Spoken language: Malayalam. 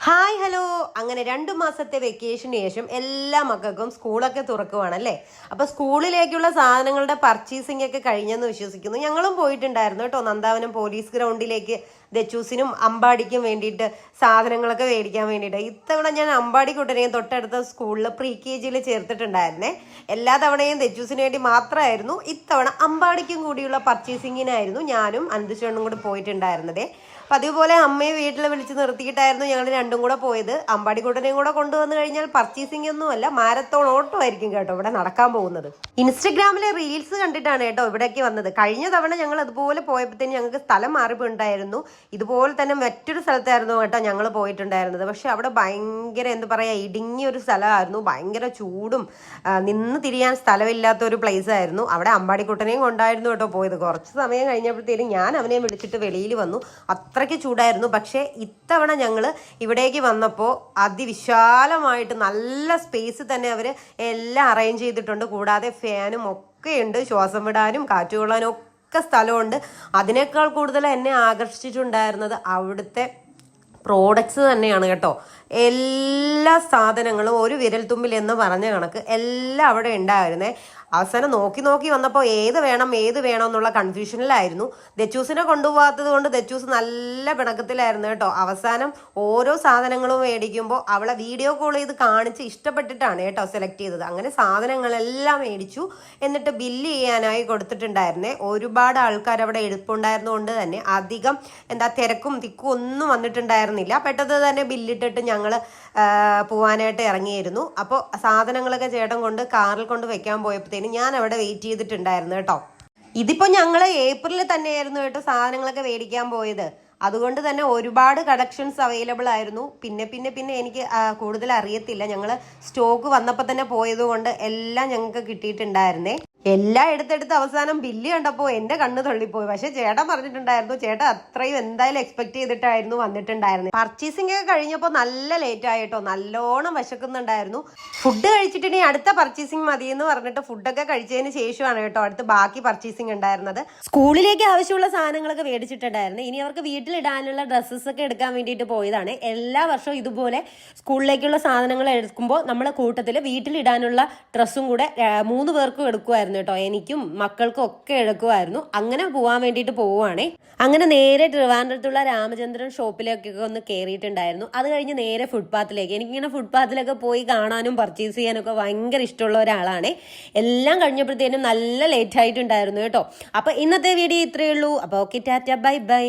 Hi hello. അങ്ങനെ 2 മാസത്തെ വെക്കേഷന് ശേഷം എല്ലാ മക്കൾക്കും സ്കൂളൊക്കെ തുറക്കുവാണല്ലേ. അപ്പൊ സ്കൂളിലേക്കുള്ള സാധനങ്ങളുടെ പർച്ചേസിംഗ് ഒക്കെ കഴിഞ്ഞെന്ന് വിശ്വസിക്കുന്നു. ഞങ്ങളും പോയിട്ടുണ്ടായിരുന്നു കേട്ടോ, നന്ദാവനം പോലീസ് ഗ്രൗണ്ടിലേക്ക് ദച്ചൂസിനും അമ്പാടിക്കും വേണ്ടിയിട്ട് സാധനങ്ങളൊക്കെ മേടിക്കാൻ വേണ്ടിയിട്ട്. ഇത്തവണ ഞാൻ അമ്പാടി കുട്ടനെയും തൊട്ടടുത്ത സ്കൂളിൽ KG ചേർത്തിട്ടുണ്ടായിരുന്നേ. എല്ലാ തവണയും ദച്ചൂസിന് വേണ്ടി മാത്രമായിരുന്നു. ഇത്തവണ അമ്പാടിക്കും കൂടിയുള്ള പർച്ചേസിങ്ങിനായിരുന്നു ഞാനും അന്തുചേട്ടനും കൂടി പോയിട്ടുണ്ടായിരുന്നതേ. അപ്പം അതുപോലെ അമ്മയെ വീട്ടിൽ വിളിച്ച് നിർത്തിയിട്ടായിരുന്നു ഞങ്ങൾ രണ്ടും കൂടെ പോയത്. അമ്പാടിക്കുട്ടനെയും കൂടെ കൊണ്ടുവന്നു കഴിഞ്ഞാൽ പർച്ചേസിംഗ് ഒന്നുമല്ല, മാരത്തോൺ ഓട്ടോ ആയിരിക്കും കേട്ടോ ഇവിടെ നടക്കാൻ പോകുന്നത്. ഇൻസ്റ്റഗ്രാമിലെ റീൽസ് കണ്ടിട്ടാണ് കേട്ടോ ഇവിടേക്ക് വന്നത്. കഴിഞ്ഞ തവണ ഞങ്ങൾ അതുപോലെ പോയപ്പോഴത്തേന് ഞങ്ങൾക്ക് സ്ഥലം മാറിപ്പോയിട്ടുണ്ടായിരുന്നു. ഇതുപോലെ തന്നെ മറ്റൊരു സ്ഥലത്തായിരുന്നു കേട്ടോ ഞങ്ങൾ പോയിട്ടുണ്ടായിരുന്നത്. പക്ഷെ അവിടെ ഭയങ്കര എന്താ പറയുക, ഇടുങ്ങിയൊരു സ്ഥലമായിരുന്നു. ഭയങ്കര ചൂടും നിന്ന് തിരിയാൻ സ്ഥലമില്ലാത്തൊരു പ്ലേസ് ആയിരുന്നു. അവിടെ അമ്പാടിക്കുട്ടനെയും കൊണ്ടായിരുന്നു കേട്ടോ പോയത്. കുറച്ച് സമയം കഴിഞ്ഞപ്പോഴത്തേനും ഞാൻ അവനെ വിളിച്ചിട്ട് വെളിയിൽ വന്നു. അത്രയ്ക്ക് ചൂടായിരുന്നു. പക്ഷേ ഇത്തവണ ഞങ്ങൾ ഇവിടേക്ക് വന്നപ്പോൾ അതിവിശാലമായിട്ട് നല്ല സ്പേസ് തന്നെ അവർ എല്ലാം അറേഞ്ച് ചെയ്തിട്ടുണ്ട്. കൂടാതെ ഫാനും ഒക്കെ ഉണ്ട്, ശ്വാസം വിടാനും കാറ്റ് കൊള്ളാനും ഒക്കെ സ്ഥലമുണ്ട്. അതിനേക്കാൾ കൂടുതൽ എന്നെ ആകർഷിച്ചിട്ടുണ്ടായിരുന്നത് അവിടുത്തെ പ്രോഡക്ട്സ് തന്നെയാണ് കേട്ടോ. എല്ലാ സാധനങ്ങളും ഒരു വിരൽത്തുമ്പിൽ എന്ന് പറഞ്ഞ കണക്ക് എല്ലാം അവിടെ ഉണ്ടായിരുന്നേ. അവസാനം നോക്കി വന്നപ്പോൾ ഏത് വേണം എന്നുള്ള കൺഫ്യൂഷനിലായിരുന്നു. ദച്ചൂസിനെ കൊണ്ടുപോകാത്തത് കൊണ്ട് ദച്ചൂസ് നല്ല പിണക്കത്തിലായിരുന്നു കേട്ടോ. അവസാനം ഓരോ സാധനങ്ങളും മേടിക്കുമ്പോൾ അവളെ വീഡിയോ കോൾ ചെയ്ത് കാണിച്ച് ഇഷ്ടപ്പെട്ടിട്ടാണ് കേട്ടോ സെലക്ട് ചെയ്തത്. അങ്ങനെ സാധനങ്ങളെല്ലാം മേടിച്ചു. എന്നിട്ട് ബില്ല് ചെയ്യാനായി കൊടുത്തിട്ടുണ്ടായിരുന്നേ. ഒരുപാട് ആൾക്കാർ അവിടെ എഴുപ്പുണ്ടായിരുന്നതുകൊണ്ട് തന്നെ അധികം തിരക്കും തിക്കും ഒന്നും വന്നിട്ടുണ്ടായിരുന്നില്ല. പെട്ടെന്ന് തന്നെ ബില്ലിട്ടിട്ട് ഞങ്ങൾ പോവാനായിട്ട് ഇറങ്ങിയിരുന്നു. അപ്പോൾ സാധനങ്ങളൊക്കെ ചേട്ടൻ കൊണ്ട് കാറിൽ കൊണ്ട് വെക്കാൻ പോയപ്പോഴത്തേനും ഞാൻ അവിടെ വെയിറ്റ് ചെയ്തിട്ടുണ്ടായിരുന്നു കേട്ടോ. ഇതിപ്പോ ഞങ്ങൾ ഏപ്രിലിൽ തന്നെയായിരുന്നു കേട്ടോ സാധനങ്ങളൊക്കെ മേടിക്കാൻ പോയത്. അതുകൊണ്ട് തന്നെ ഒരുപാട് കളക്ഷൻസ് അവൈലബിൾ ആയിരുന്നു. പിന്നെ എനിക്ക് കൂടുതൽ അറിയത്തില്ല. ഞങ്ങൾ സ്റ്റോക്ക് വന്നപ്പോൾ തന്നെ പോയത് കൊണ്ട് എല്ലാം ഞങ്ങൾക്ക് കിട്ടിയിട്ടുണ്ടായിരുന്നേ. എല്ലാം എടുത്തെടുത്ത് അവസാനം ബില്ല് കണ്ടപ്പോൾ എൻ്റെ കണ്ണ് തള്ളിപ്പോയി. പക്ഷെ ചേട്ടൻ പറഞ്ഞിട്ടുണ്ടായിരുന്നു, ചേട്ടൻ അത്രയും എന്തായാലും എക്സ്പെക്ട് ചെയ്തിട്ടായിരുന്നു വന്നിട്ടുണ്ടായിരുന്നത്. പർച്ചേസിംഗ് ഒക്കെ കഴിഞ്ഞപ്പോൾ നല്ല ലേറ്റ് ആയിട്ടോ, നല്ലോണം വിശക്കുന്നുണ്ടായിരുന്നു. ഫുഡ് കഴിച്ചിട്ട് അടുത്ത പർച്ചേസിംഗ് മതി എന്ന് പറഞ്ഞിട്ട് ഫുഡൊക്കെ കഴിച്ചതിന് ശേഷമാണ് കേട്ടോ അടുത്ത് ബാക്കി പർച്ചേസിംഗ് ഉണ്ടായിരുന്നത്. സ്കൂളിലേക്ക് ആവശ്യമുള്ള സാധനങ്ങളൊക്കെ മേടിച്ചിട്ടുണ്ടായിരുന്നു. ഇനി അവർക്ക് വീട്ടിലിടാനുള്ള ഡ്രസ്സസ് ഒക്കെ എടുക്കാൻ വേണ്ടിയിട്ട് പോയതാണ്. എല്ലാ വർഷവും ഇതുപോലെ സ്കൂളിലേക്കുള്ള സാധനങ്ങൾ എടുക്കുമ്പോൾ നമ്മളെ കൂട്ടത്തിൽ വീട്ടിലിടാനുള്ള ഡ്രസ്സും കൂടെ 3 പേർക്കും എടുക്കുമായിരുന്നു കേട്ടോ. എനിക്കും മക്കൾക്കും ഒക്കെ എടുക്കുമായിരുന്നു. അങ്ങനെ പോവാൻ വേണ്ടിയിട്ട് പോവുകയാണേ. അങ്ങനെ നേരെ ട്രിവാൻഡ്രത്തുള്ള രാമചന്ദ്രൻ ഷോപ്പിലേക്കൊക്കെ ഒന്ന് കയറിയിട്ടുണ്ടായിരുന്നു. അത് കഴിഞ്ഞ് നേരെ ഫുട്പാത്തിലേക്ക്. എനിക്കിങ്ങനെ ഫുട്പാത്തിലൊക്കെ പോയി കാണാനും പർച്ചേസ് ചെയ്യാനൊക്കെ ഭയങ്കര ഇഷ്ടമുള്ള ഒരാളാണ്. എല്ലാം കഴിഞ്ഞപ്പോഴത്തേനും നല്ല ലേറ്റ് ആയിട്ടുണ്ടായിരുന്നു കേട്ടോ. അപ്പോൾ ഇന്നത്തെ വീഡിയോ ഇത്രയേ ഉള്ളൂ. അപ്പോൾ ഓക്കെ, ടാറ്റ, ബൈ ബൈ.